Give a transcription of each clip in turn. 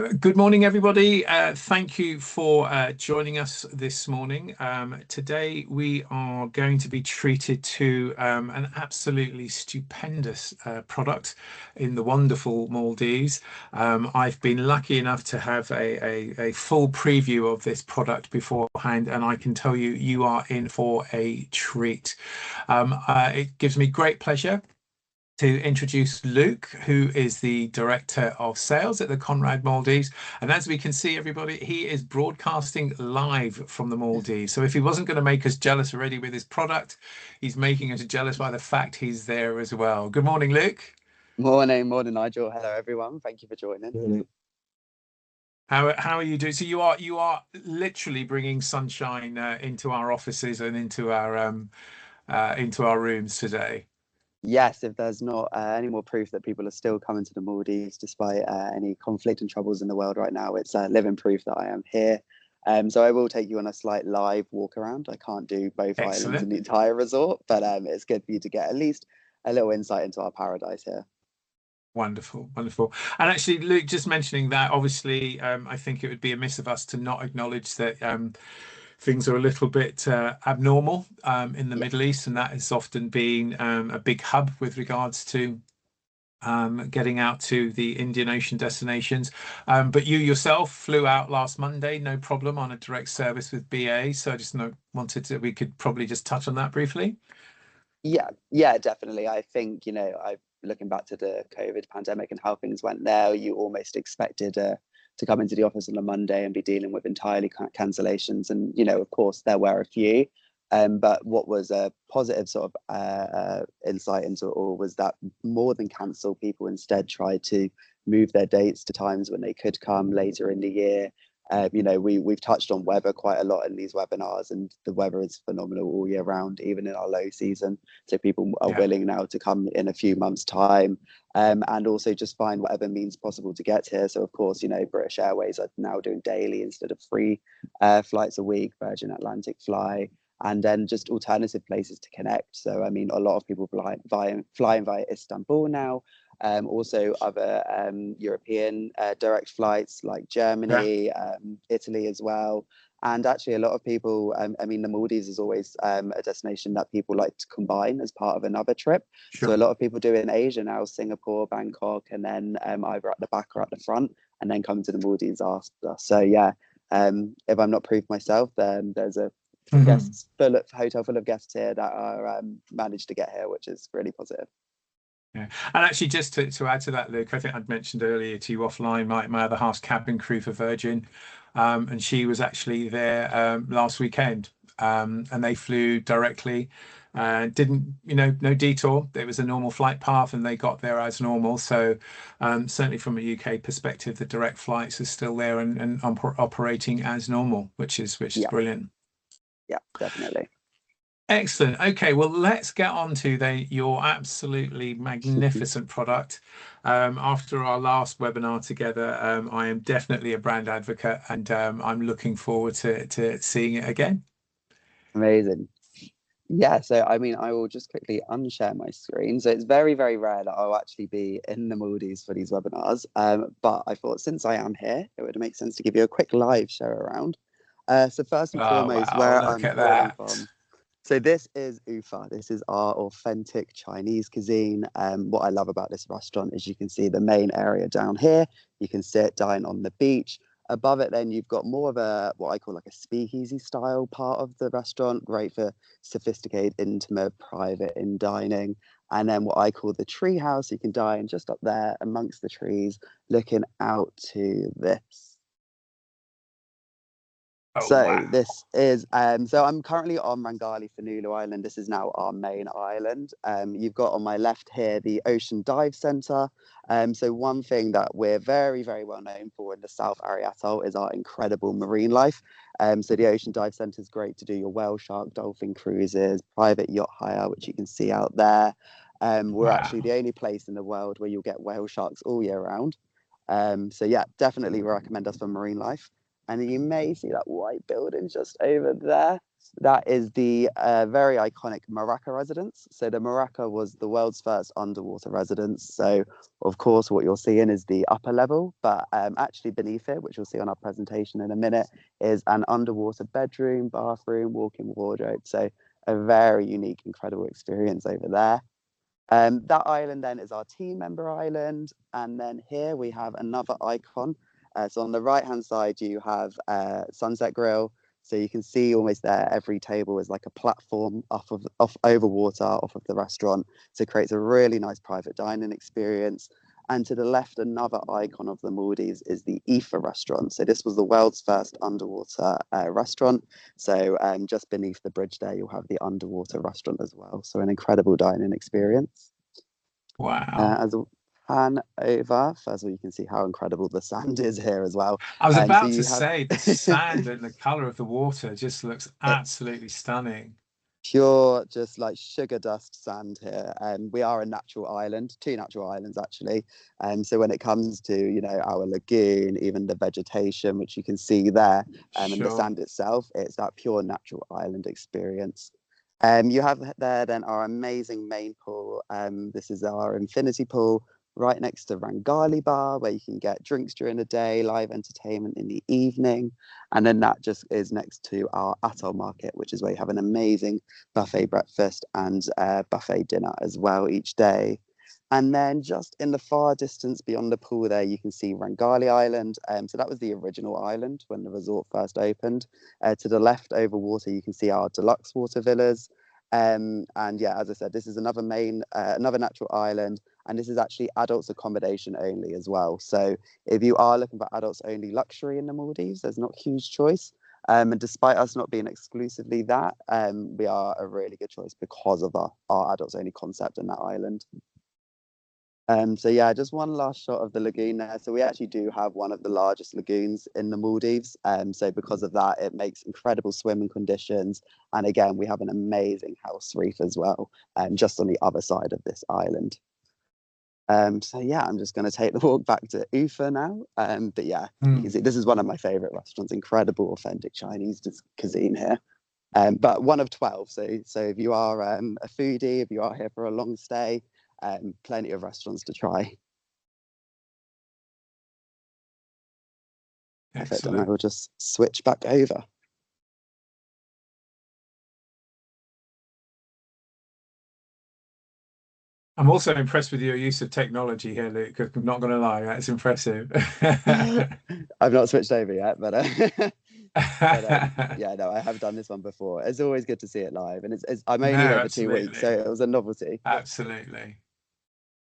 Good morning, everybody. Thank you for joining us this morning. Today, we are going to be treated to an absolutely stupendous product in the wonderful Maldives. I've been lucky enough to have a full preview of this product beforehand, and I can tell you, you are in for a treat. It gives me great pleasure to introduce Luke, who is the Director of Sales at the Conrad Maldives. And as we can see, everybody, he is broadcasting live from the Maldives. So if he wasn't going to make us jealous already with his product, he's making us jealous by the fact he's there as well. Good morning, Luke. Morning, Nigel. Hello, everyone. Thank you for joining. How are you doing? So you are literally bringing sunshine into our offices and into our rooms today. Yes, if there's not any more proof that people are still coming to the Maldives despite any conflict and troubles in the world right now, it's living proof that I am here. So I will take you on a slight live walk around. I can't do both islands Excellent. and the entire resort, but it's good for you to get at least a little insight into our paradise here. Wonderful, wonderful. And actually, Luke, just mentioning that, obviously, I think it would be amiss of us to not acknowledge that things are a little bit abnormal in the Yeah. Middle East, and that has often been a big hub with regards to getting out to the Indian Ocean destinations. But you yourself flew out last Monday, no problem, on a direct service with BA. So I just wanted to, we could probably just touch on that briefly. Yeah, definitely. I think, I looking back to the COVID pandemic and how things went there, you almost expected to come into the office on a Monday and be dealing with entirely cancellations. And, of course, there were a few. But what was a positive sort of insight into it all was that more than cancel, people instead tried to move their dates to times when they could come later in the year. We've touched on weather quite a lot in these webinars, and the weather is phenomenal all year round, even in our low season. So people are Yeah. willing now to come in a few months' time, and also just find whatever means possible to get here. So of course, British Airways are now doing daily instead of free flights a week, Virgin Atlantic fly, and then just alternative places to connect. So I mean, a lot of people flying via Istanbul now. Also other European direct flights like Yeah. Germany, Italy as well. And actually a lot of people, I mean, the Maldives is always a destination that people like to combine as part of another trip. So Sure. a lot of people do it in Asia now, Singapore, Bangkok, and then either at the back or at the front, and then come to the Maldives after. So yeah, if I'm not proof myself, then there's a Mhm. hotel full of guests here that are managed to get here, which is really positive. Yeah. And actually, just to add to that, Luke, I think I'd mentioned earlier to you offline, my other half's cabin crew for Virgin, and she was actually there last weekend, and they flew directly, didn't, no detour. It was a normal flight path, and they got there as normal. So certainly from a UK perspective, the direct flights are still there and operating as normal, which is Yeah, brilliant. yeah, definitely. Excellent. Okay, well, let's get on to your absolutely magnificent product. After our last webinar together, I am definitely a brand advocate, and I'm looking forward to seeing it again. Amazing. Yeah, so I mean, I will just quickly unshare my screen. So it's very, very rare that I'll actually be in the Maldives for these webinars. But I thought since I am here, it would make sense to give you a quick live show around. So first and Oh, foremost, wow, where look I'm at calling that. from. So this is Ufa. This is our authentic Chinese cuisine. What I love about this restaurant is you can see the main area down here. You can sit, dine on the beach. Above it, then you've got more of a what I call like a speakeasy style part of the restaurant, great for sophisticated, intimate, private in dining. And then what I call the tree house, you can dine just up there amongst the trees, looking out to this. Oh, So wow. this is so I'm currently on Rangali Fanulu Island. This is now our main island. You've got on my left here the Ocean Dive Centre. So one thing that we're very, very well known for in the South Ariatoll is our incredible marine life. So the Ocean Dive Centre is great to do your whale shark, dolphin cruises, private yacht hire, which you can see out there. We're actually Wow. the only place in the world where you'll get whale sharks all year round. So yeah, definitely recommend us for marine life. And you may see that white building just over there. That is the very iconic Maraca residence. So the Maraca was the world's first underwater residence. So of course, what you're seeing is the upper level, but actually beneath it, which you'll see on our presentation in a minute, is an underwater bedroom, bathroom, walk-in wardrobe. So a very unique, incredible experience over there. That island then is our team member island. And then here we have another icon. So on the right-hand side, you have Sunset Grill. So you can see almost there, every table is like a platform off over water, off of the restaurant. So it creates a really nice private dining experience. And to the left, another icon of the Maldives is the Ether restaurant. So this was the world's first underwater restaurant. So just beneath the bridge there, you'll have the underwater restaurant as well. So an incredible dining experience. Wow. As a pan over, first of all, you can see how incredible the sand is here as well. I was So about to you have say the sand and the color of the water just looks it, absolutely stunning. pure, just like sugar dust sand here. And we are a natural island, two natural islands actually. And so when it comes to, our lagoon, even the vegetation, which you can see there, and the Sure. sand itself, it's that pure natural island experience. You have there then our amazing main pool. This is our infinity pool right next to Rangali Bar, where you can get drinks during the day, live entertainment in the evening. And then that just is next to our atoll market, which is where you have an amazing buffet breakfast and buffet dinner as well each day. And then just in the far distance beyond the pool there, you can see Rangali Island. So that was the original island when the resort first opened. To the left over water, you can see our deluxe water villas. And yeah, as I said, this is another natural island, and this is actually adults accommodation only as well. So if you are looking for adults only luxury in the Maldives, there's not huge choice. And despite us not being exclusively that, we are a really good choice because of our adults only concept in that island. So yeah, just one last shot of the lagoon there. So we actually do have one of the largest lagoons in the Maldives. So because of that, it makes incredible swimming conditions. And again, we have an amazing house reef as well, just on the other side of this island. So yeah, I'm just going to take the walk back to Ufa now. But yeah, you can Mm. see this is one of my favorite restaurants. Incredible, authentic Chinese cuisine here. But one of 12. So if you are a foodie, if you are here for a long stay, plenty of restaurants to try. Perfect. And I Excellent. will just switch back over. I'm also impressed with your use of technology here, Luke, 'cause I'm not going to lie, that's impressive. I've not switched over yet, but yeah, no, I have done this one before. It's always good to see it live, and I'm No, only here for 2 weeks, so absolutely. it was a novelty. Absolutely.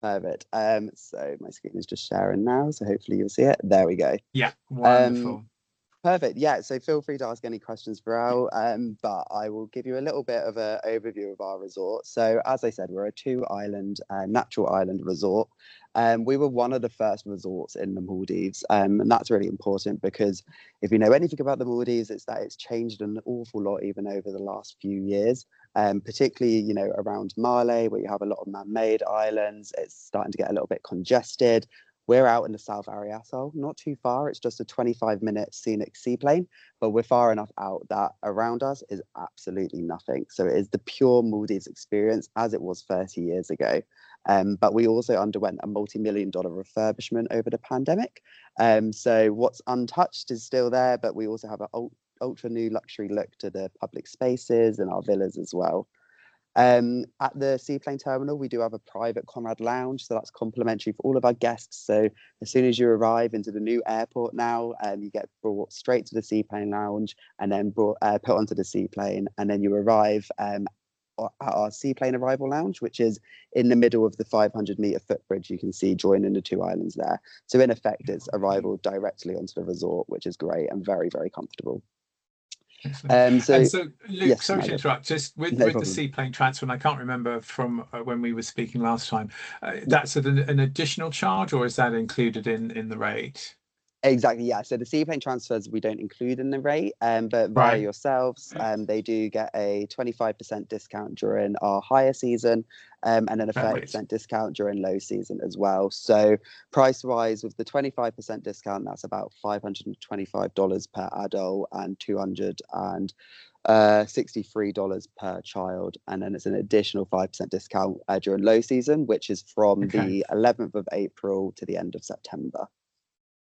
Perfect. So my screen is just sharing now, so hopefully you'll see it. There we go. Yeah, Um, wonderful. Perfect. Yeah. So feel free to ask any questions throughout. But I will give you a little bit of an overview of our resort. So as I said, we're a two-island, natural island resort. We were one of the first resorts in the Maldives, and that's really important because if you know anything about the Maldives, it's that it's changed an awful lot even over the last few years. Particularly, around Male, where you have a lot of man-made islands, it's starting to get a little bit congested. We're out in the South Ariatoll, not too far. It's just a 25-minute scenic seaplane, but we're far enough out that around us is absolutely nothing. So it is the pure Maldives experience as it was 30 years ago. But we also underwent a multi-million-dollar refurbishment over the pandemic. So what's untouched is still there, but we also have an ultra new luxury look to the public spaces and our villas as well. At the seaplane terminal, we do have a private Conrad lounge, so that's complimentary for all of our guests. So as soon as you arrive into the new airport now, you get brought straight to the seaplane lounge and then put onto the seaplane, and then you arrive at our seaplane arrival lounge, which is in the middle of the 500-meter footbridge you can see joining the two islands there. So in effect, it's arrival directly onto the resort, which is great and very, very comfortable. Excellent. And So so, Luke, yes, sorry to Nigel, interrupt, just with no with the problem. seaplane transfer, and I can't remember from when we were speaking last time, that's an additional charge, or is that included in the rate? Exactly, yeah. So the seaplane transfers we don't include in the rate, but via Right. yourselves, they do get a 25% discount during our higher season, and then a Right. 30% discount during low season as well. So price wise, with the 25% discount, that's about $525 per adult and 200 and $63 per child, and then it's an additional 5% discount during low season, which is from Okay. the 11th of April to the end of September.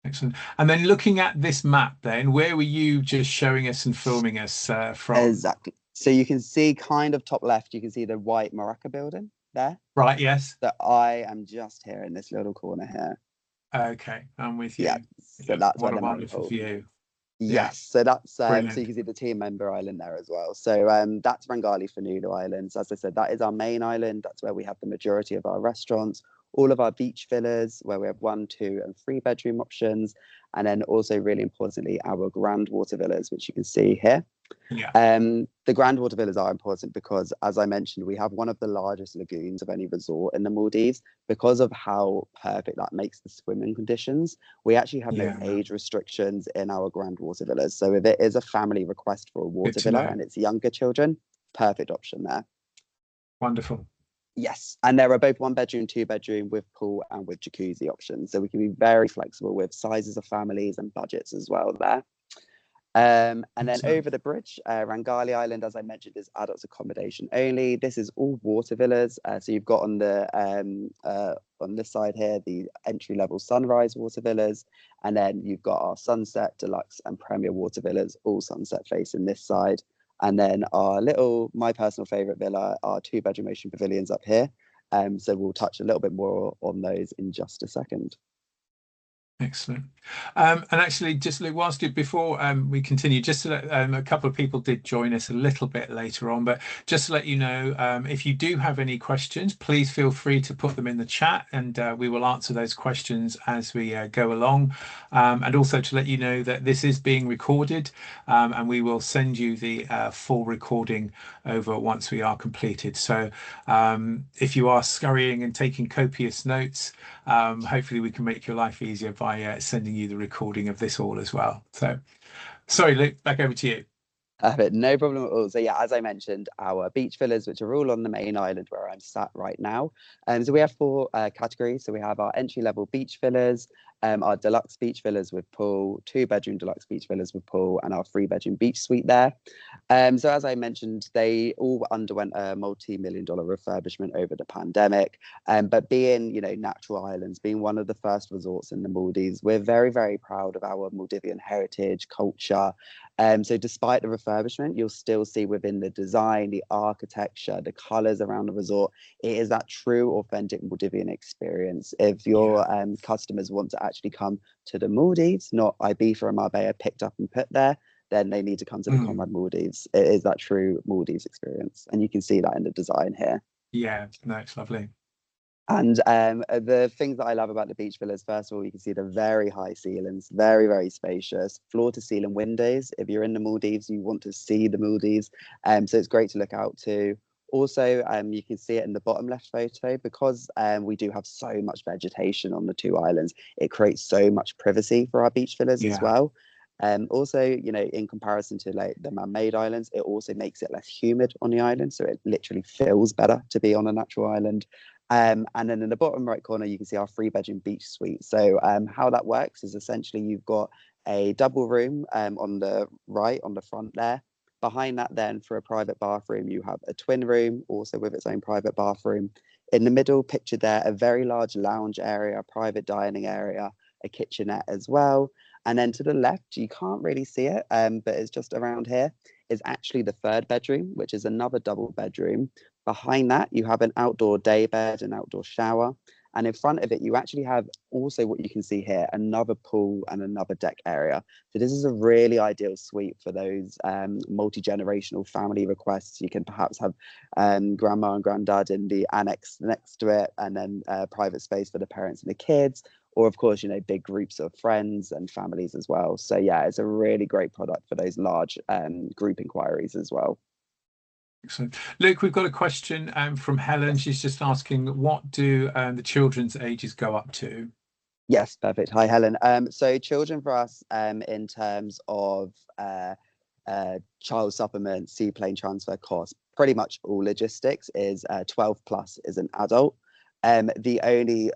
Excellent. And then looking at this map, then where were you just showing us and filming us from? Exactly. So you can see kind of top left, you can see the white Maraca building there. Right, yes. So I am just here in this little corner here. Okay, I'm with Yeah. you. So Yeah, that's where what a the marine wonderful pool. view. Yeah, Yes, so that's so you brilliant. can see the team member island there as well. So that's Rangali Fanulu Islands. As I said, that is our main island. That's where we have the majority of our restaurants, all of our beach villas, where we have 1, 2, and 3 bedroom options, and then also really importantly our grand water villas, which you can see here. Yeah, The grand water villas are important because, as I mentioned, we have one of the largest lagoons of any resort in the Maldives. Because of how perfect that makes the swimming conditions, we actually have no yeah, age restrictions in our grand water villas. So if it is a family request for a good water to villa know. and it's younger children, perfect option there. Wonderful. Yes, and there are both 1 bedroom, 2 bedroom with pool and with jacuzzi options. So we can be very flexible with sizes of families and budgets as well there. And then Excellent. over the bridge, Rangali Island, as I mentioned, is adults accommodation only. This is all water villas. So you've got on this side here the entry level sunrise water villas, and then you've got our sunset, deluxe, and premier water villas, all sunset facing this side. And then my personal favorite villa, our 2 bedroom ocean pavilions up here. So we'll touch a little bit more on those in just a second. Excellent. And actually, just Luke, before we continue, just to let, a couple of people did join us a little bit later on, but just to let you know, if you do have any questions, please feel free to put them in the chat, and we will answer those questions as we go along. And also to let you know that this is being recorded, and we will send you the full recording over once we are completed. So if you are scurrying and taking copious notes, hopefully we can make your life easier by sending you the recording of this all as well. So, sorry, Luke, back over to you. But no problem at all. So yeah, as I mentioned, our beach villas, which are all on the main island where I'm sat right now. So we have 4 categories. So we have our entry level beach villas, our deluxe beach villas with pool, 2 bedroom deluxe beach villas with pool, and our 3 bedroom beach suite there. So as I mentioned, they all underwent a multi-million-dollar refurbishment over the pandemic. But being, natural islands, being one of the first resorts in the Maldives, we're very, very proud of our Maldivian heritage, culture. So despite the refurbishment, you'll still see within the design, the architecture, the colors around the resort, it is that true, authentic Maldivian experience. If Yeah. your customers want to actually come to the Maldives, not Ibiza or Marbella picked up and put there, then they need to come to the Mm. Conrad Maldives. It is that true Maldives experience. And you can see that in the design here. Yeah, no, it's lovely. And the things that I love about the beach villas, first of all, you can see the very high ceilings, very, very spacious, floor to ceiling windows. If you're in the Maldives, you want to see the Maldives. So it's great to look out to. Also, you can see it in the bottom left photo because we do have so much vegetation on the 2 islands. It creates so much privacy for our beach villas as Yeah. well. Also, in comparison to like the man-made islands, it also makes it less humid on the island, so it literally feels better to be on a natural island. And then in the bottom right corner, you can see our 3 bedroom beach suite. So how that works is essentially you've got a double room on the right, on the front there. Behind that, then for a private bathroom, you have a twin room, also with its own private bathroom. In the middle, pictured there, a very large lounge area, a private dining area, a kitchenette as well. And then to the left, you can't really see it, but it's just around here, is actually the 3rd bedroom, which is another double bedroom. Behind that, you have an outdoor day bed, an outdoor shower. And in front of it, you actually have also what you can see here, another pool and another deck area. So this is a really ideal suite for those multi-generational family requests. You can perhaps have grandma and granddad in the annex next to it, and then private space for the parents and the kids. Or of course, big groups of friends and families as well. So yeah, it's a really great product for those large group inquiries as well. Excellent. Luke, we've got a question from Helen. Yes. She's just asking, what do the children's ages go up to? Yes, perfect. Hi, Helen. So children for us, in terms of child supplement, seaplane transfer costs, pretty much all logistics is 12 plus is an adult. The only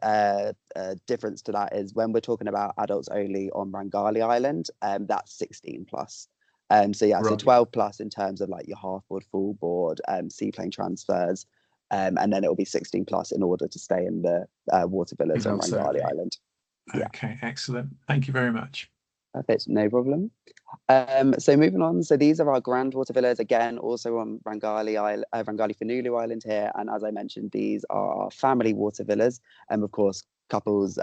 difference to that is when we're talking about adults only on Rangali Island, that's 16 plus. So yeah, so Right. 12 plus in terms of like your half board, full board, seaplane transfers, and then it will be 16 plus in order to stay in the water villas on Adults Rangali only. Island. Yeah, Okay, excellent. Thank you very much. perfect, no problem. So moving on, so these are our grand water villas again, also on Rangali Island, Rangali Fanulu Island here, and as I mentioned, these are family water villas, and of course, couples,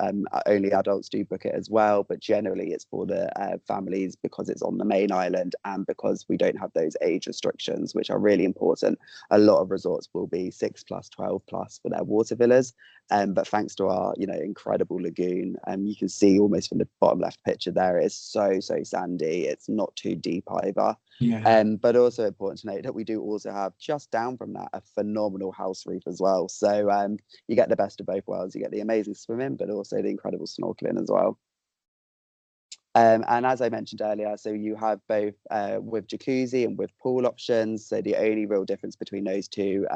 only adults do book it as well, but generally it's for the families because it's on the main island and because we don't have those age restrictions, which are really important. A lot of resorts will be 6 plus, 12 plus for their water villas, but thanks to our, incredible lagoon, you can see almost from the bottom left picture there, it's so sandy. It's not too deep either. Yeah. But also important to note that we do also have just down from that a phenomenal house reef as well. So you get the best of both worlds. You get the amazing swimming, but also the incredible snorkeling as well. And as I mentioned earlier, so you have both with jacuzzi and with pool options. So the only real difference between those two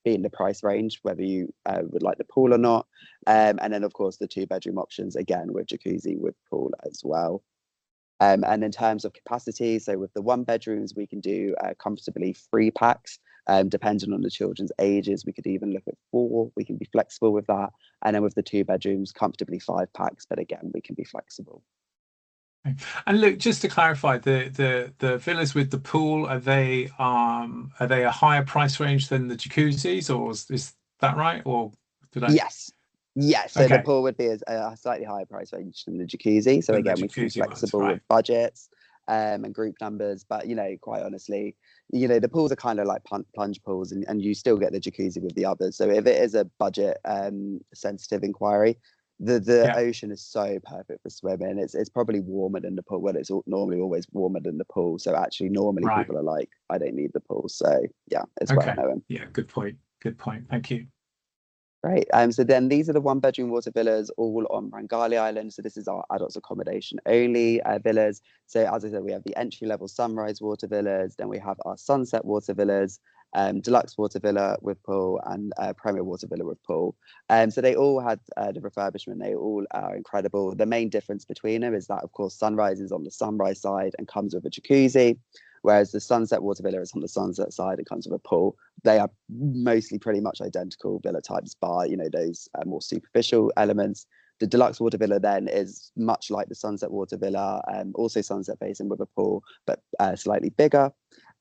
being the price range, whether you would like the pool or not. And then, of course, the 2 bedroom options, again, with jacuzzi, with pool as well. And in terms of capacity, so with the 1 bedrooms, we can do comfortably 3 packs. Depending on the children's ages, we could even look at 4. We can be flexible with that. And then with the 2 bedrooms, comfortably 5 packs. But again, we can be flexible. Okay. And look, just to clarify, the villas with the pool, are they a higher price range than the jacuzzis, or is that right? Or did I? Yes. Yes. So the Okay, pool would be a slightly higher price range than the jacuzzi. So than the again, we can be jacuzzi ones, flexible right? with budgets and group numbers. But, quite honestly, the pools are kind of like plunge pools and you still get the jacuzzi with the others. So if it is a budget sensitive inquiry, the Yeah, ocean is so perfect for swimming. It's probably warmer than the pool. Well, it's normally always warmer than the pool. So actually, normally right. people are like, I don't need the pool. So yeah, it's well Okay. known. Yeah, good point. Good point. Thank you. Right. So then these are the 1 bedroom water villas all on Rangali Island. So this is our adults accommodation only villas. So as I said, we have the entry level sunrise water villas. Then we have our sunset water villas, deluxe water villa with pool, and premier water villa with pool. So they all had the refurbishment. They all are incredible. The main difference between them is that, of course, sunrise is on the sunrise side and comes with a jacuzzi, whereas the sunset water villa is on the sunset side and comes with a pool. They are mostly pretty much identical villa types, bar, those more superficial elements. The deluxe water villa then is much like the sunset water villa, also sunset facing with a pool, but slightly bigger.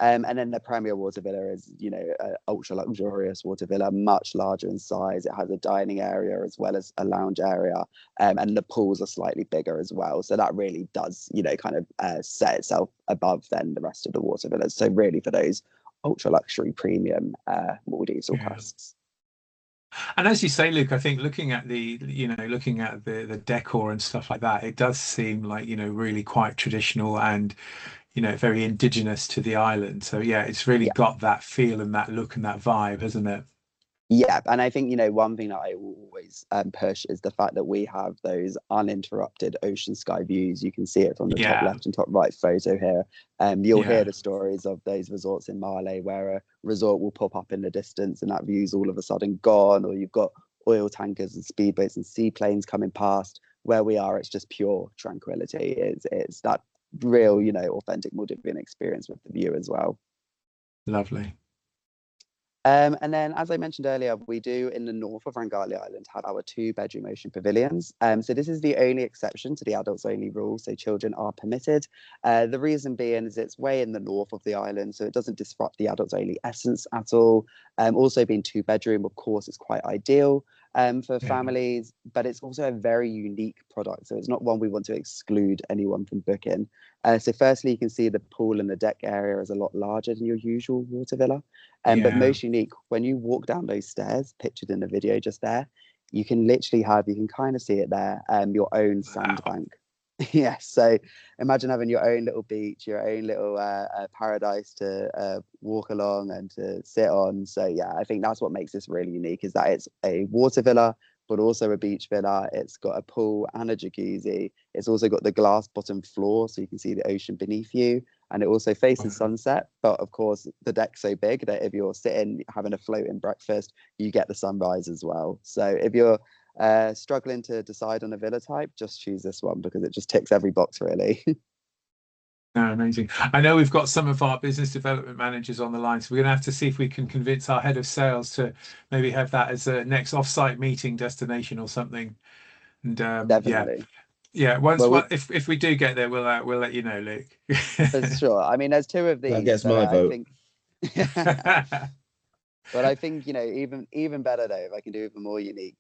And then the premier water villa is, ultra luxurious water villa, much larger in size. It has a dining area as well as a lounge area, and the pools are slightly bigger as well. So that really does, kind of set itself above then the rest of the water villas. So really for those ultra luxury premium Maldives or Yeah. coasts. And as you say, Luke, I think looking at the decor and stuff like that, it does seem like, really quite traditional and, very indigenous to the island. So yeah, it's really Yeah. got that feel and that look and that vibe, hasn't it? Yeah, and I think one thing that I will always push is the fact that we have those uninterrupted ocean sky views. You can see it from the top Yeah, left and top right photo here. You'll hear yeah, the stories of those resorts in Male where a resort will pop up in the distance and that view's all of a sudden gone, or you've got oil tankers and speedboats and seaplanes coming past. Where we are, it's just pure tranquility. It's that real, authentic Maldivian experience with the view as well. lovely. And then, as I mentioned earlier, we do in the north of Rangali Island have our 2 bedroom ocean pavilions. So this is the only exception to the adults only rule. So children are permitted. The reason being is it's way in the north of the island, so it doesn't disrupt the adults only essence at all. Also being 2 bedroom, of course, is quite ideal for Yeah, families, but it's also a very unique product. So it's not one we want to exclude anyone from booking. So firstly, you can see the pool and the deck area is a lot larger than your usual water villa. But yeah. most unique, when you walk down those stairs, pictured in the video just there, you can kind of see it there, your own Wow. sandbank. Yeah, so imagine having your own little beach, your own little paradise to walk along and to sit on. So yeah, I think that's what makes this really unique is that it's a water villa, but also a beach villa. It's got a pool and a jacuzzi. It's also got the glass bottom floor, so you can see the ocean beneath you. And it also faces Wow. sunset. But of course, the deck's so big that if you're sitting having a floating breakfast, you get the sunrise as well. So if you're struggling to decide on a villa type, just choose this one because it just ticks every box really. No, amazing. I know we've got some of our business development managers on the line, so we're going to have to see if we can convince our head of sales to maybe have that as a next off-site meeting destination or something. And yeah, Definitely. yeah. Once, Well, well, if we do get there, we'll let you know, Luke. for sure. I mean, there's two of That these gets that my I vote. think. But I think, even better though, if I can do even more unique,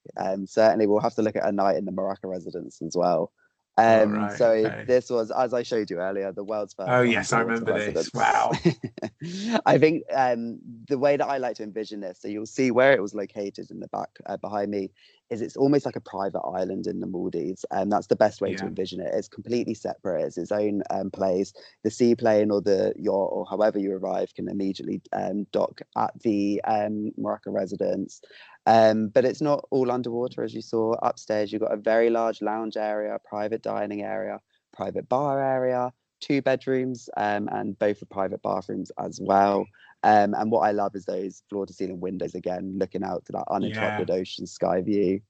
certainly we'll have to look at a night in the Morocco residence as well. All right. So Okay. this was, as I showed you earlier, the world's Oh first yes, I underwater remember this. residence. Wow. I think the way that I like to envision this, so you'll see where it was located in the back behind me, is it's almost like a private island in the Maldives, and that's the best way to Yeah. envision it. It's completely separate. It's its own place. The seaplane or the yacht or however you arrive can immediately dock at the Morocco residence. But it's not all underwater, as you saw. Upstairs, you've got a very large lounge area, private dining area, private bar area, two bedrooms, and both are private bathrooms as well. And what I love is those floor to ceiling windows again, looking out to that Yeah. uninterrupted ocean sky view.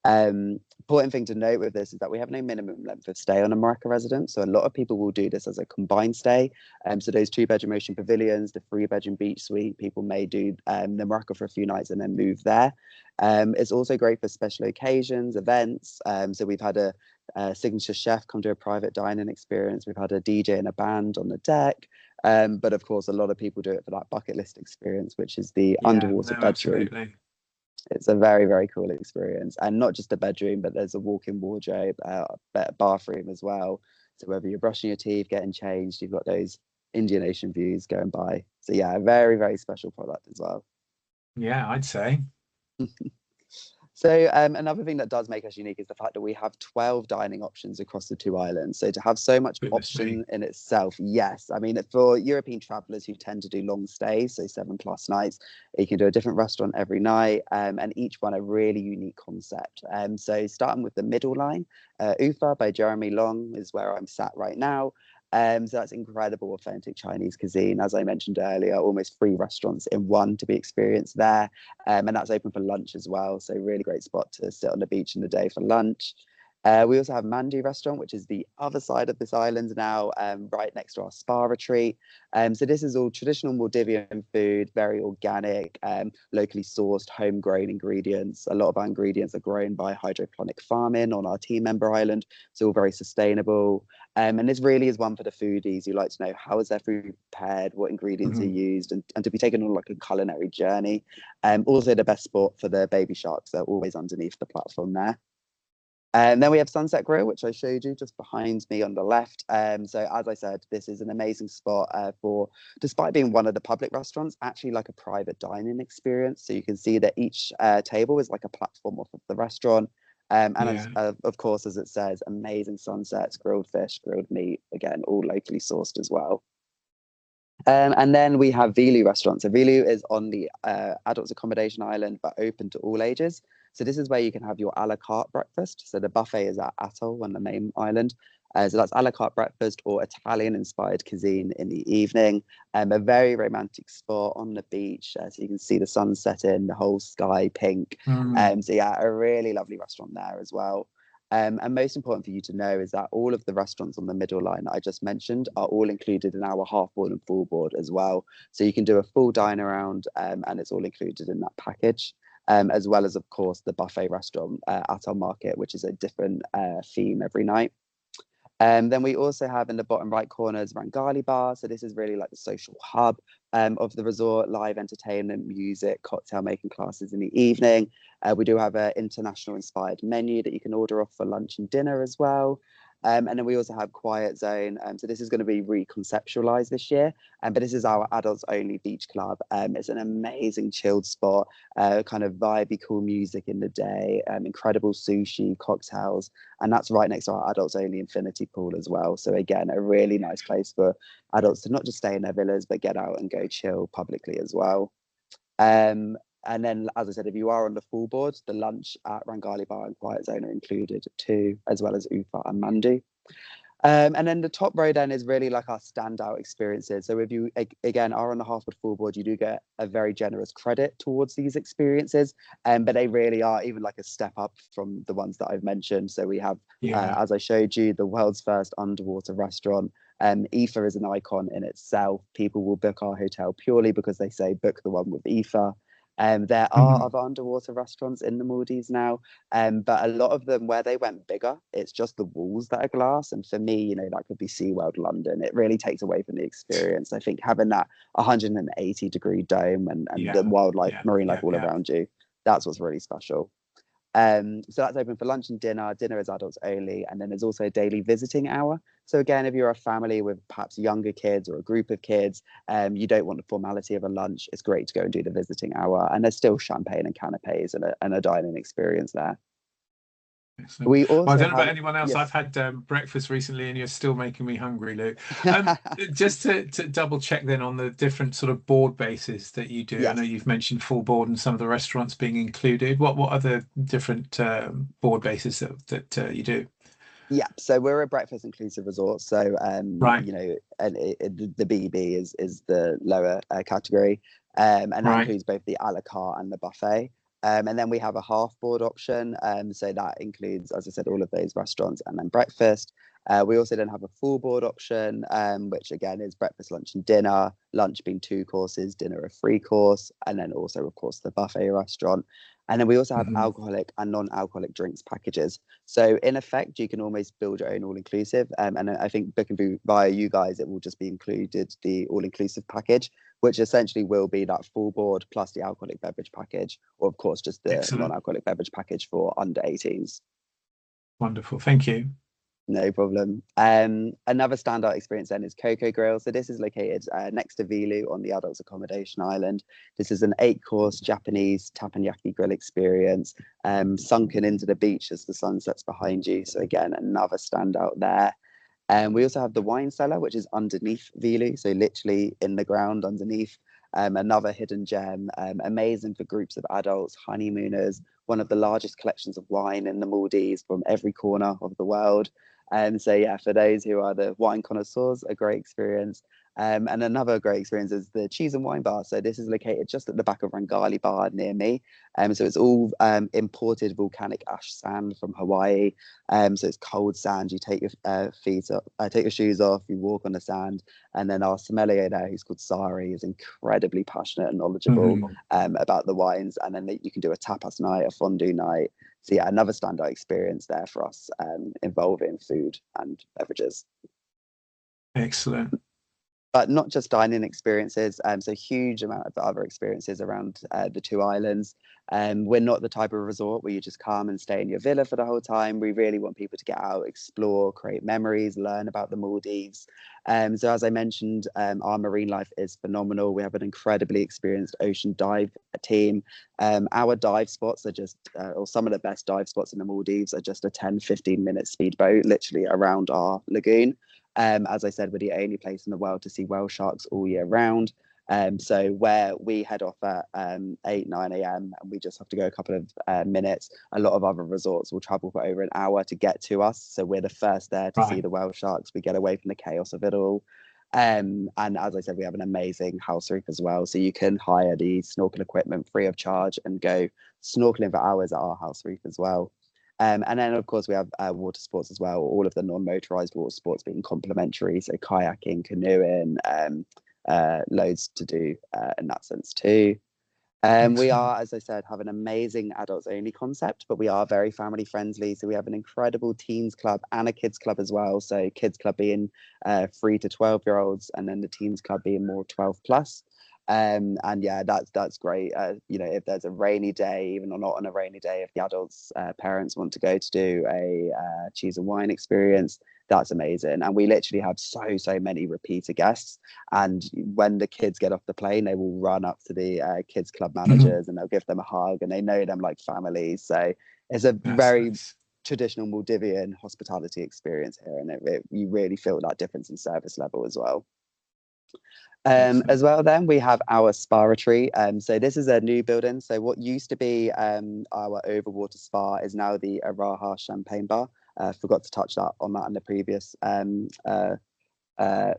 Important thing to note with this is that we have no minimum length of stay on a Morocco residence. So a lot of people will do this as a combined stay. So those 2 bedroom ocean pavilions, the 3 bedroom beach suite, people may do the Morocco for a few nights and then move there. It's also great for special occasions, events. So we've had a signature chef come to a private dining experience. We've had a DJ and a band on the deck. But of course, a lot of people do it for that bucket list experience, which is the Yeah. underwater No, bedroom. absolutely. It's a very, very cool experience. And not just a bedroom, but there's a walk-in wardrobe, bathroom as well. So whether you're brushing your teeth, getting changed, you've got those Indian Ocean views going by. So yeah, a very, very special product as well. Yeah, I'd say. So another thing that does make us unique is the fact that we have 12 dining options across the two islands. So to have so much Goodness me. option in itself, yes. I mean, for European travelers who tend to do long stays, so 7+ nights, you can do a different restaurant every night, and each one a really unique concept. So starting with the middle line, Ufa by Jeremy Long is where I'm sat right now. So that's incredible, authentic Chinese cuisine. As I mentioned earlier, almost 3 restaurants in one to be experienced there. And that's open for lunch as well. So really great spot to sit on the beach in the day for lunch. We also have Mandi restaurant, which is the other side of this island now, right next to our spa retreat. So this is all traditional Maldivian food, very organic, locally sourced, homegrown ingredients. A lot of our ingredients are grown by hydroponic farming on our team member island, so all very sustainable. And this really is one for the foodies who like to know how is their food prepared, what ingredients are Mhm. used, and to be taken on like a culinary journey. Also the best spot for the baby sharks. They're always underneath the platform there. And then we have Sunset Grill, which I showed you just behind me on the left. So as I said, this is an amazing spot for, despite being one of the public restaurants, actually like a private dining experience. So you can see that each table is like a platform off of the restaurant. And as, Yeah. of course, as it says, amazing sunsets, grilled fish, grilled meat, again, all locally sourced as well. And then we have Vilu restaurant. So Vilu is on the adults accommodation island, but open to all ages. So this is where you can have your a la carte breakfast. So the buffet is at Atoll on the main island. So that's a la carte breakfast or Italian inspired cuisine in the evening. A very romantic spot on the beach. So you can see the sun setting, the whole sky pink. Mm. So yeah, a really lovely restaurant there as well. And most important for you to know is that all of the restaurants on the middle line that I just mentioned are all included in our half board and full board as well. So you can do a full dine around, and it's all included in that package. As well as, of course, the buffet restaurant at our market, which is a different theme every night. Then we also have in the bottom right corners Rangali Bar. So this is really like the social hub of the resort, live entertainment, music, cocktail making classes in the evening. We do have an international inspired menu that you can order off for lunch and dinner as well. And then we also have Quiet Zone. So this is going to be reconceptualized this year. But this is our adults only beach club. It's an amazing chilled spot, kind of vibey, cool music in the day, incredible sushi, cocktails. And that's right next to our adults only infinity pool as well. So again, a really nice place for adults to not just stay in their villas, but get out and go chill publicly as well. And then, as I said, if you are on the full board, the lunch at Rangali Bar and Quiet Zone are included too, as well as Ufa and Mandu. And then the top row then is really like our standout experiences. So if you again are on the half board full board, you do get a very generous credit towards these experiences, but they really are even like a step up from the ones that I've mentioned. So we have, Yeah. as I showed you, the world's first underwater restaurant. Ether is an icon in itself. People will book our hotel purely because they say book the one with Ether. There are Mhm. other underwater restaurants in the Maldives now, but a lot of them, where they went bigger, it's just the walls that are glass. And for me, you know, that could be SeaWorld London. It really takes away from the experience. I think having that 180-degree dome and the Yeah, wildlife, yeah, marine life yeah, all yeah. around you, that's what's really special. So that's open for lunch and dinner. Dinner is adults only, and then there's also a daily visiting hour. So again, if you're a family with perhaps younger kids or a group of kids, you don't want the formality of a lunch, it's great to go and do the visiting hour. And there's still champagne and canapes and a dining experience there. Excellent. We Well, I also don't know about have, anyone else. I've yes. had breakfast recently, and you're still making me hungry, Lou. Just to double check then on the different sort of board bases that you do. I know Yes. you've mentioned full board and some of the restaurants being included. What are the different board bases that you do? Yeah, so we're a breakfast inclusive resort. So, Right, you know, and the BB is the lower category, and that right. includes both the a la carte and the buffet. And then we have a half board option. So that includes, as I said, all of those restaurants and then breakfast. We also then have a full board option, which again is breakfast, lunch, and dinner. Lunch being 2 courses, dinner a 3 course, and then also, of course, the buffet restaurant. And then we also have Hmm. alcoholic and non-alcoholic drinks packages. So in effect, you can almost build your own all-inclusive. And I think booking via you guys, it will just be included the all-inclusive package, which essentially will be that full board plus the alcoholic beverage package, or of course just the Excellent. non-alcoholic beverage package for under 18s. Wonderful. Thank you. No problem. Another standout experience then is Coco Grill. So this is located next to Vilu on the adults accommodation island. This is an 8-course Japanese teppanyaki grill experience, sunken into the beach as the sun sets behind you. So again, another standout there. And we also have the wine cellar, which is underneath Vilu, so literally in the ground underneath. Another hidden gem, amazing for groups of adults, honeymooners, one of the largest collections of wine in the Maldives from every corner of the world. And so, yeah, for those who are the wine connoisseurs, a great experience. And another great experience is the cheese and wine bar. So this is located just at the back of Rangali Bar near me. So it's all imported volcanic ash sand from Hawaii. So it's cold sand. You take your feet up, take your shoes off, you walk on the sand, and then our sommelier there, who's called Sari, is incredibly passionate and knowledgeable Mhm. about the wines. And then you can do a tapas night, a fondue night. So yeah, another standout experience there for us, involving food and beverages. Excellent. But not just dining experiences. So huge amount of other experiences around the 2 islands. We're not the type of resort where you just come and stay in your villa for the whole time. We really want people to get out, explore, create memories, learn about the Maldives. So as I mentioned, our marine life is phenomenal. We have an incredibly experienced ocean dive team. Our dive spots are just, or some of the best dive spots in the Maldives are just a 10-15 minute speedboat, literally around our lagoon. As I said, we're the only place in the world to see whale sharks all year round. So where we head off at 8, 9 a.m. and we just have to go a couple of minutes, a lot of other resorts will travel for over an hour to get to us. So we're the first there to see Right. the whale sharks. We get away from the chaos of it all. And as I said, we have an amazing house reef as well. So you can hire the snorkel equipment free of charge and go snorkeling for hours at our house reef as well. And then, of course, we have water sports as well, all of the non-motorized water sports being complimentary. So kayaking, canoeing, loads to do in that sense too. We Excellent. are, as I said, have an amazing adults only concept, but we are very family friendly. So we have an incredible teens club and a kids club as well. So kids club being 3 to 12-year-olds, and then the teens club being more 12 plus. And yeah, that's great. You know, if there's a rainy day, even or not on a rainy day, if the adults parents want to go to do a cheese and wine experience, that's amazing. And we literally have so many repeater guests. And when the kids get off the plane, they will run up to the kids club Mhm. managers and they'll give them a hug, and they know them like family. So it's a That's very nice. traditional Maldivian hospitality experience here, and you really feel that difference in service level as well. Excellent. As well, then we have our spa retreat. So this is a new building. So what used to be our overwater spa is now the Araha Champagne Bar. Forgot to touch that on that in the previous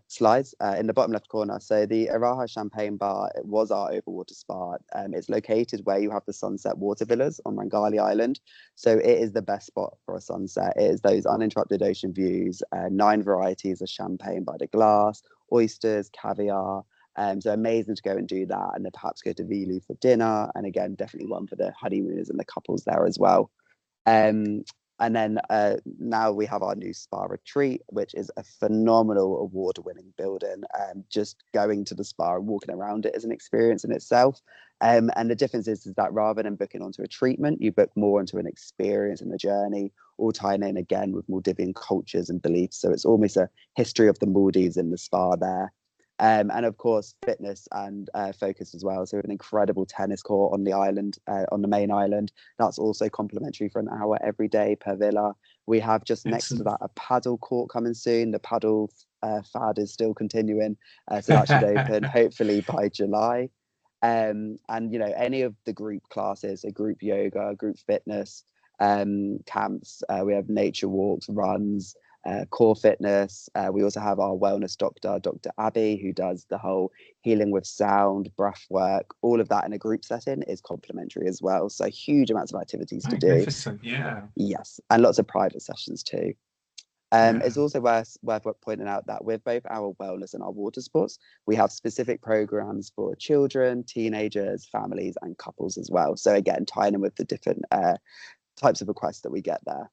slides in the bottom left corner. So the Araha Champagne Bar, it was our overwater spa. It's located where you have the sunset water villas on Rangali Island. So it is the best spot for a sunset. It is those uninterrupted ocean views, 9 varieties of champagne by the glass, oysters, caviar. So amazing to go and do that, and then perhaps go to Vilu for dinner. And again, definitely one for the honeymooners and the couples there as well. Um, and then now we have our new spa retreat, which is a phenomenal award-winning building. Just going to the spa and walking around it is an experience in itself. And the difference is that rather than booking onto a treatment, you book more into an experience and a journey, all tying in again with Maldivian cultures and beliefs. So it's almost a history of the Maldives in the spa there. And of course, fitness and focus as well. So an incredible tennis court on the island, on the main island. That's also complimentary for an hour every day per villa. We have just next to Excellent. that a paddle court coming soon. The paddle fad is still continuing. So that should open hopefully by July. And, you know, any of the group classes, so group yoga, group fitness, camps. We have nature walks, runs, core fitness. We also have our wellness doctor, Dr. Abby, who does the whole healing with sound, breath work. All of that in a group setting is complimentary as well. So huge amounts of activities to do. Magnificent. Yeah. Yes, and lots of private sessions too. Yeah. It's also worth pointing out that with both our wellness and our water sports, we have specific programs for children, teenagers, families, and couples as well. So again, tying in with the different types of requests that we get there.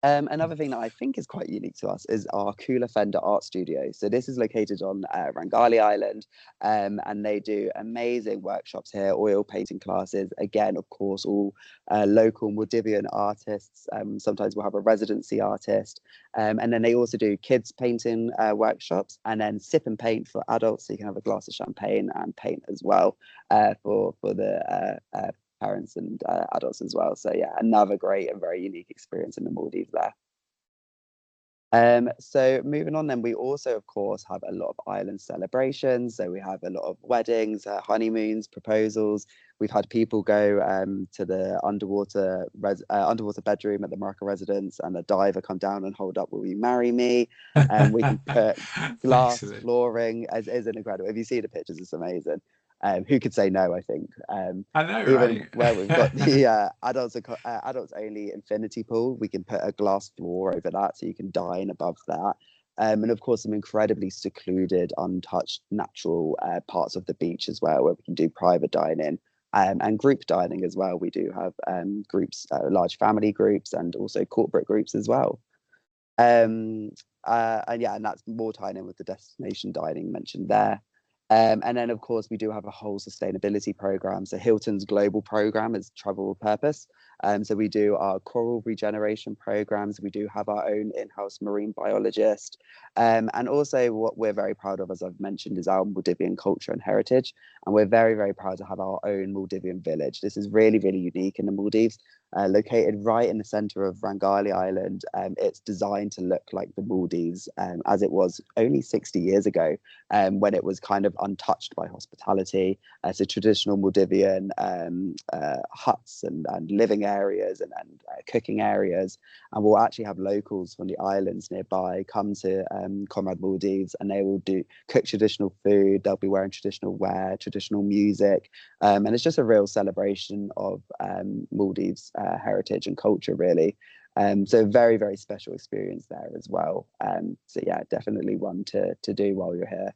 Another thing that I think is quite unique to us is our Cooler Fender Art Studio. So this is located on Rangali Island, and they do amazing workshops here, oil painting classes. Again, of course, all local Maldivian artists. Sometimes we'll have a residency artist. And then they also do kids painting workshops, and then sip and paint for adults. So you can have a glass of champagne and paint as well for the parents and adults as well. So yeah, another great and very unique experience in the Maldives there. So moving on then, we also, of course, have a lot of island celebrations. So we have a lot of weddings, honeymoons, proposals. We've had people go to the underwater bedroom at the Morocco residence, and a diver come down and hold up, "Will you marry me?" And we can put glass Excellent. flooring. As is incredible. If you see the pictures, it's amazing. Who could say no? I think. I know, Even right? where we've got the adults only infinity pool, we can put a glass floor over that, so you can dine above that. And of course, some incredibly secluded, untouched, natural parts of the beach as well, where we can do private dining and group dining as well. We do have groups, large family groups, and also corporate groups as well. And yeah, and that's more tying in with the destination dining mentioned there. And then, of course, we do have a whole sustainability program. So Hilton's global program is travel with purpose. So we do our coral regeneration programs. We do have our own in-house marine biologist. And also what we're very proud of, as I've mentioned, is our Maldivian culture and heritage. And we're very, very proud to have our own Maldivian village. This is really, really unique in the Maldives. Located right in the center of Rangali Island. It's designed to look like the Maldives as it was only 60 years ago, when it was kind of untouched by hospitality. So traditional Maldivian huts and living areas and cooking areas. And we'll actually have locals from the islands nearby come to Conrad Maldives, and they will cook traditional food. They'll be wearing traditional wear, traditional music. And it's just a real celebration of Maldives heritage and culture, really. So very, very special experience there as well. So yeah, definitely one to do while you're here.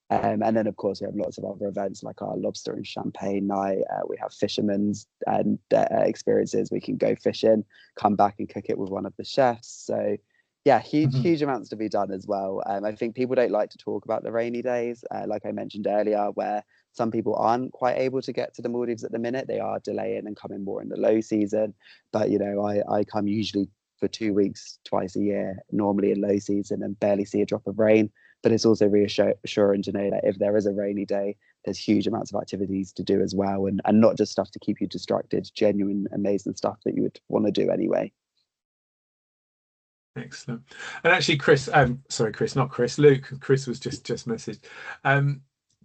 And then, of course, we have lots of other events like our lobster and champagne night. We have fishermen's and experiences. We can go fishing, come back and cook it with one of the chefs. So yeah, Mhm. huge amounts to be done as well. I think people don't like to talk about the rainy days, like I mentioned earlier, where some people aren't quite able to get to the Maldives at the minute. They are delaying and coming more in the low season. But, you know, I come usually for 2 weeks, twice a year, normally in low season, and barely see a drop of rain. But it's also reassuring to know that if there is a rainy day, there's huge amounts of activities to do as well. And not just stuff to keep you distracted, genuine, amazing stuff that you would want to do anyway. Excellent. And actually, Chris, sorry, Chris, not Chris, Luke. Chris was just messaged. Um,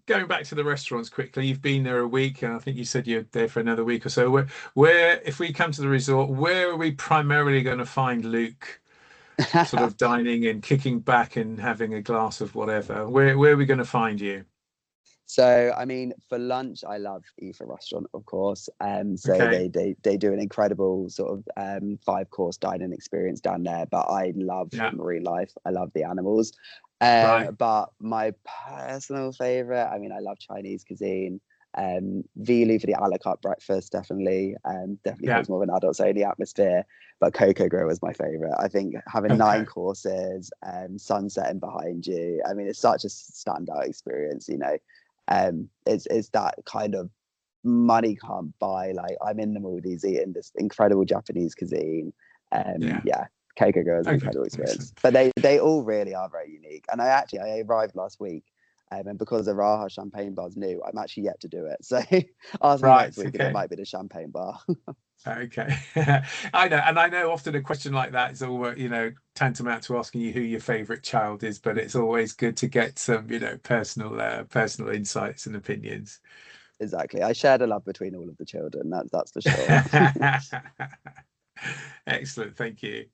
Going back to the restaurants quickly, you've been there a week, and I think you said you're there for another week or so. If we come to the resort, where are we primarily going to find Luke sort of dining and kicking back and having a glass of whatever, where are we going to find you? So, I mean, for lunch, I love Ether Restaurant, of course. So Okay. they do an incredible sort of 5 course dining experience down there. But I love Yeah. marine life. I love the animals. Right. But my personal favorite, I mean, I love Chinese cuisine. Vilu for the a la carte breakfast, definitely. Definitely Yeah. feels more of an adults only atmosphere. But Coco Grill is my favorite. I think having nine Okay. courses, sun setting behind you. I mean, it's such a standout experience, you know. It's that kind of money can't buy. Like I'm in the Maldives eating this incredible Japanese cuisine. Yeah. Yeah, Coco Grill is an Okay. incredible experience. Excellent. But they all really are very unique. And I arrived last week. And because the Raha champagne bar's new, I'm actually yet to do it. So ask me Right. next week and it Okay. might be the champagne bar. Okay. I know, and I know often a question like that is all, tantamount to asking you who your favorite child is, but it's always good to get some, personal insights and opinions. Exactly. I shared a love between all of the children. That's for sure. Excellent. Thank you.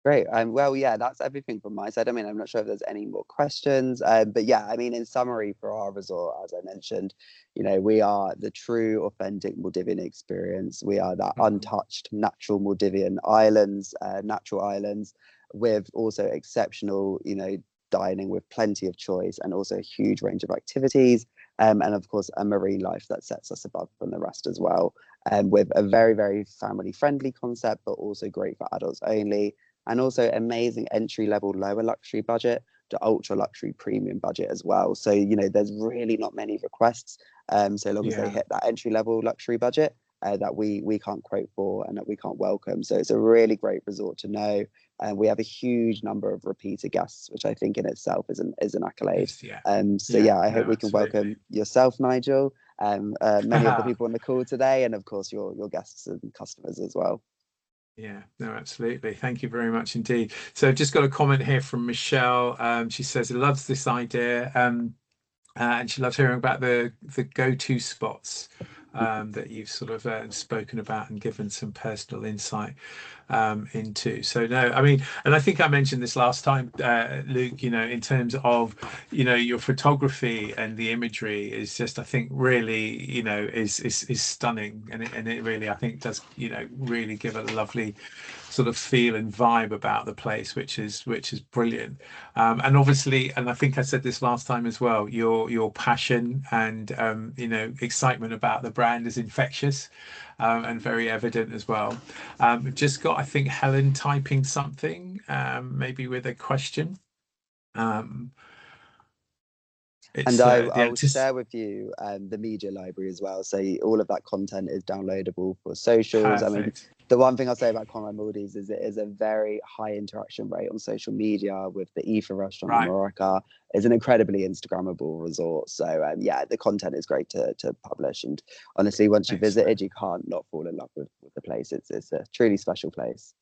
Great. Well, yeah, that's everything from my side. I mean, I'm not sure if there's any more questions, but yeah, I mean, in summary, for our resort, as I mentioned, you know, we are the true, authentic Maldivian experience. We are that Mhm. untouched, natural Maldivian islands, natural islands, with also exceptional, you know, dining with plenty of choice and also a huge range of activities, and of course, a marine life that sets us above from the rest as well. With a very, very family-friendly concept, but also great for adults only and also amazing entry level lower luxury budget to ultra luxury premium budget as well. So, you know, there's really not many requests. So long as they Yeah. hit that entry level luxury budget that we can't quote for and that we can't welcome. So it's a really great resort to know. And we have a huge number of repeater guests, which I think in itself is an accolade. Yeah. So Yeah. yeah, I No, hope we can welcome absolutely. yourself, Nigel, many of the people on the call today, and of course your guests and customers as well. Yeah, no, absolutely. Thank you very much indeed. So I've just got a comment here from Michelle. She says loves this idea, and she loves hearing about the go-to spots that you've sort of spoken about and given some personal insight into. So no, I mean, and I think I mentioned this last time, Luke, in terms of, your photography and the imagery is just, I think really, is stunning. And it really, I think does, really give a lovely sort of feel and vibe about the place, which is brilliant. And obviously, and I think I said this last time as well, your passion and excitement about the brand is infectious, and very evident as well. We've just got, I think, Helen typing something, maybe with a question. Um, And it's I yeah, will just share with you the media library as well. So all of that content is downloadable for socials. I mean, perfect. the one thing I'll say about Conrad Maldives is it is a very high interaction rate on social media with the Ether restaurant in Right. Morocco. It's an incredibly Instagrammable resort. So yeah, the content is great to publish. And honestly, once you Excellent. visited, you can't not fall in love with the place. It's a truly special place.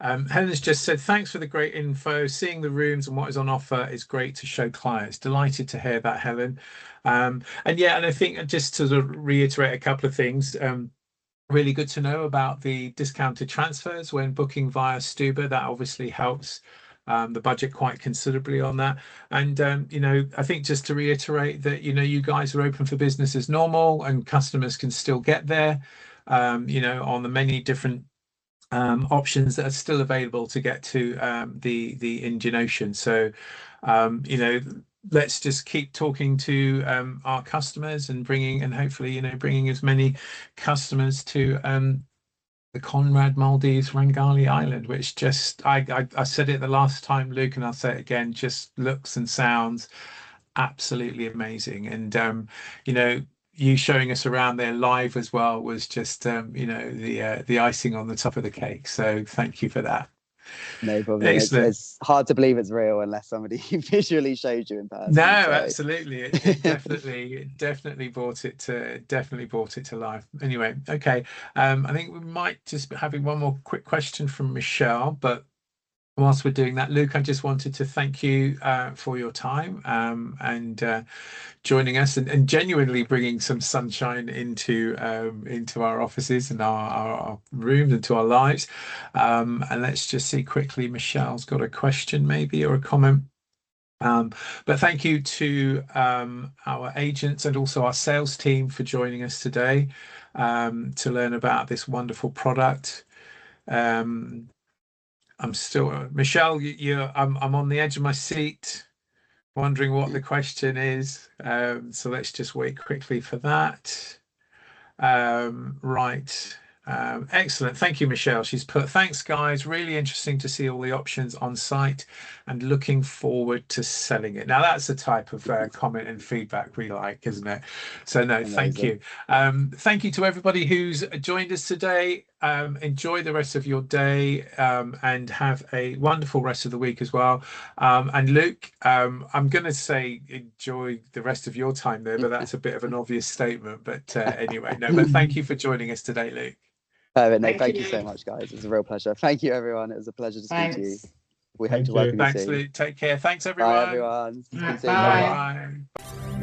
Helen's just said, thanks for the great info. Seeing the rooms and what is on offer is great to show clients. Delighted to hear that, Helen. And yeah, and I think just to sort of reiterate a couple of things, really good to know about the discounted transfers when booking via Stuba. That obviously helps the budget quite considerably on that. And, I think just to reiterate that, you guys are open for business as normal and customers can still get there, on the many different options that are still available to get to the Indian Ocean. So, let's just keep talking to our customers and hopefully, bringing as many customers to the Conrad Maldives Rangali Island, which just I said it the last time, Luke, and I'll say it again, just looks and sounds absolutely amazing. And you know, you showing us around there live as well was just the icing on the top of the cake. So thank you for that. No problem. Excellent. It's hard to believe it's real unless somebody visually shows you in No, person. So absolutely. It definitely brought it to life. Anyway, okay. I think we might just be having one more quick question from Michelle, but whilst we're doing that, Luke, I just wanted to thank you for your time and joining us and genuinely bringing some sunshine into our offices and our rooms, into our lives. And let's just see quickly. Michelle's got a question, maybe, or a comment. But thank you to our agents and also our sales team for joining us today to learn about this wonderful product. I'm still, Michelle, I'm on the edge of my seat, wondering what the question is. So let's just wait quickly for that. Right. Excellent. Thank you, Michelle. She's put, thanks, guys. Really interesting to see all the options on site and looking forward to selling it. Now, that's the type of comment and feedback we like, isn't it? So, no, thank you. Thank you to everybody who's joined us today. Enjoy the rest of your day and have a wonderful rest of the week as well. And Luke, I'm going to say enjoy the rest of your time there, but that's a bit of an obvious statement. But anyway, no, but thank you for joining us today, Luke. No, thank you so much, guys. It was a real pleasure. Thank you, everyone. It was a pleasure to speak to you. We hope to welcome you soon. Thanks, Luke. Take care. Thanks, everyone. Bye, everyone. Bye. Bye.